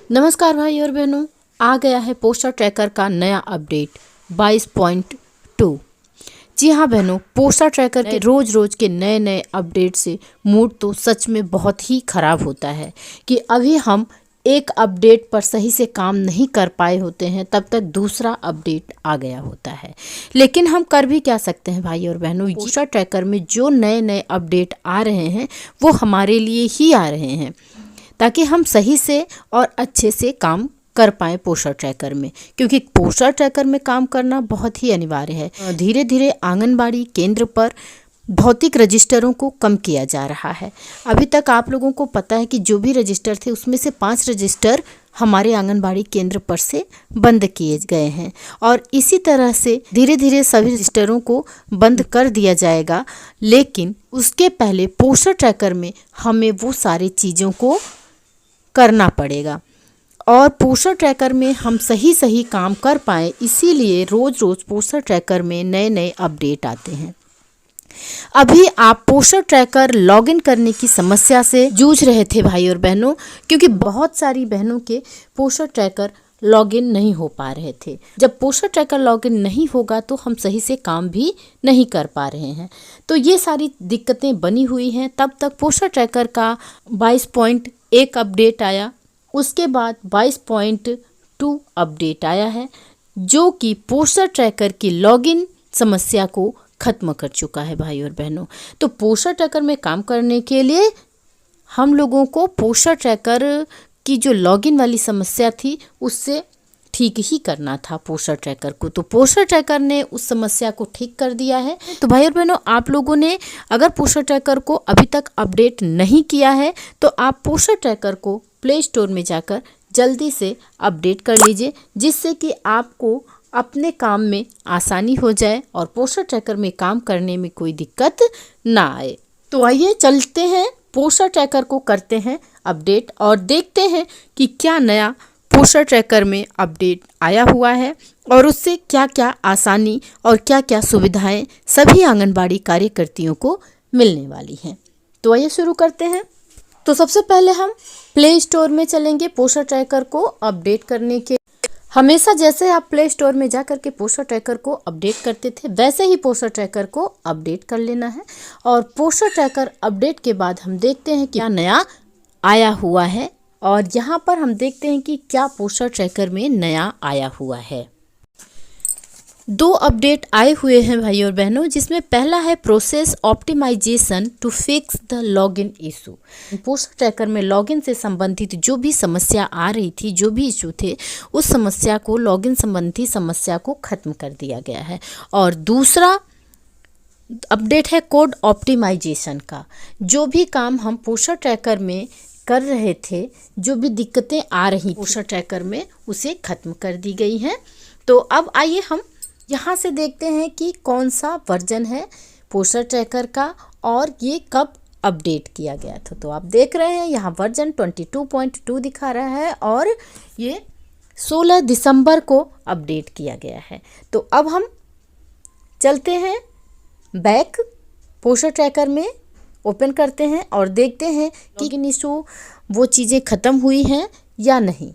नमस्कार भाई और बहनों, आ गया है पोस्टर ट्रैकर का नया अपडेट 22.2। जी हाँ बहनों, पोस्टर ट्रैकर के रोज रोज के नए नए अपडेट से मूड तो सच में बहुत ही ख़राब होता है कि अभी हम एक अपडेट पर सही से काम नहीं कर पाए होते हैं, तब तक दूसरा अपडेट आ गया होता है। लेकिन हम कर भी क्या सकते हैं भाई और बहनों, पोस्टर ट्रैकर में जो नए नए अपडेट आ रहे हैं वो हमारे लिए ही आ रहे हैं ताकि हम सही से और अच्छे से काम कर पाएँ पोस्टर ट्रैकर में, क्योंकि पोस्टर ट्रैकर में काम करना बहुत ही अनिवार्य है। धीरे धीरे आंगनबाड़ी केंद्र पर भौतिक रजिस्टरों को कम किया जा रहा है। अभी तक आप लोगों को पता है कि जो भी रजिस्टर थे उसमें से 5 रजिस्टर हमारे आंगनबाड़ी केंद्र पर से बंद किए गए हैं और इसी तरह से धीरे धीरे सभी रजिस्टरों को बंद कर दिया जाएगा। लेकिन उसके पहले पोस्टर ट्रैकर में हमें वो सारी चीज़ों को करना पड़ेगा और पोस्टर ट्रैकर में हम सही काम कर पाएँ, इसीलिए रोज़ रोज़ पोस्टर ट्रैकर में नए नए अपडेट आते हैं। अभी आप पोस्टर ट्रैकर लॉगिन करने की समस्या से जूझ रहे थे भाई और बहनों, क्योंकि बहुत सारी बहनों के पोस्टर ट्रैकर लॉगिन नहीं हो पा रहे थे। जब पोस्टर ट्रैकर लॉगिन नहीं होगा तो हम सही से काम भी नहीं कर पा रहे हैं, तो ये सारी दिक्कतें बनी हुई हैं। तब तक पोस्टर ट्रैकर का 22.1 अपडेट आया, उसके बाद 22.2 अपडेट आया है, जो कि पोस्टर ट्रैकर की लॉगिन समस्या को खत्म कर चुका है भाई और बहनों। तो पोस्टर ट्रैकर में काम करने के लिए हम लोगों को पोस्टर ट्रैकर की जो लॉगिन वाली समस्या थी उससे ठीक ही करना था पोस्टर ट्रैकर को। तो पोस्टर ट्रैकर ने उस समस्या को ठीक कर दिया है। तो भाई और बहनों, आप लोगों ने अगर पोस्टर ट्रैकर को अभी तक अपडेट नहीं किया है तो आप पोस्टर ट्रैकर को प्ले स्टोर में जाकर जल्दी से अपडेट कर लीजिए, जिससे कि आपको अपने काम में आसानी हो जाए और पोस्टर ट्रैकर में काम करने में कोई दिक्कत ना आए। तो आइए चलते हैं, पोस्टर ट्रैकर को करते हैं अपडेट और देखते हैं कि क्या नया पोस्टर ट्रैकर में अपडेट आया हुआ है और उससे क्या क्या आसानी और क्या क्या सुविधाएं सभी आंगनबाड़ी कार्यकर्तियों को मिलने वाली हैं। तो आइए शुरू करते हैं। तो सबसे पहले हम प्ले स्टोर में चलेंगे पोस्टर ट्रैकर को अपडेट करने के। हमेशा जैसे आप प्ले स्टोर में जा कर के पोस्टर ट्रैकर को अपडेट करते थे, वैसे ही पोस्टर ट्रैकर को अपडेट कर लेना है। और पोस्टर ट्रैकर अपडेट के बाद हम देखते हैं क्या नया आया हुआ है और यहाँ पर हम देखते हैं कि क्या पोस्टर ट्रैकर में नया आया हुआ है। 2 अपडेट आए हुए हैं भाई और बहनों, जिसमें पहला है process optimisation to fix the login issue. Poster tracker में लॉगिन से संबंधित जो भी समस्या आ रही थी, जो भी इशू थे, उस समस्या को, लॉगिन संबंधी समस्या को खत्म कर दिया गया है। और दूसरा अपडेट है कोड ऑप्टिमाइजेशन का। जो भी काम हम पोस्टर ट्रैकर में कर रहे थे, जो भी दिक्कतें आ रही पोस्टर ट्रैकर में, उसे खत्म कर दी गई हैं। तो अब आइए हम यहाँ से देखते हैं कि कौन सा वर्जन है पोस्टर ट्रैकर का और ये कब अपडेट किया गया था। तो आप देख रहे हैं यहाँ वर्जन 22.2 दिखा रहा है और ये 16 दिसंबर को अपडेट किया गया है। तो अब हम चलते हैं बैक, पोस्टर ट्रैकर में ओपन करते हैं और देखते हैं कि इशू वो चीज़ें ख़त्म हुई हैं या नहीं।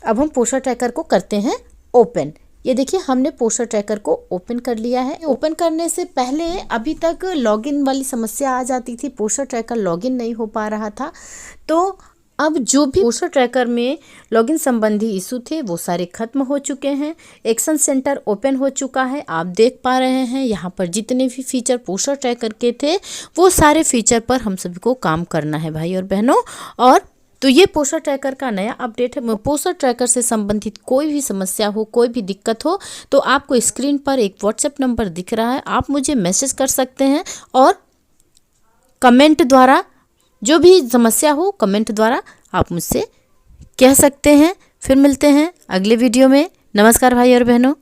अब हम पोस्टर ट्रैकर को करते हैं ओपन। ये देखिए, हमने पोस्टर ट्रैकर को ओपन कर लिया है। ओपन करने से पहले अभी तक लॉगिन वाली समस्या आ जाती थी, पोस्टर ट्रैकर लॉगिन नहीं हो पा रहा था। तो अब जो भी पोस्टर ट्रैकर में लॉगिन संबंधी इशू थे वो सारे खत्म हो चुके हैं। एक्शन सेंटर ओपन हो चुका है। आप देख पा रहे हैं यहाँ पर जितने भी फीचर पोस्टर ट्रैकर के थे वो सारे फीचर पर हम सभी को काम करना है भाई और बहनों। और तो ये पोस्टर ट्रैकर का नया अपडेट है। पोस्टर ट्रैकर से संबंधित कोई भी समस्या हो, कोई भी दिक्कत हो, तो आपको स्क्रीन पर एक व्हाट्सएप नंबर दिख रहा है, आप मुझे मैसेज कर सकते हैं और कमेंट द्वारा जो भी समस्या हो कमेंट द्वारा आप मुझसे कह सकते हैं। फिर मिलते हैं अगले वीडियो में। नमस्कार भाई और बहनों।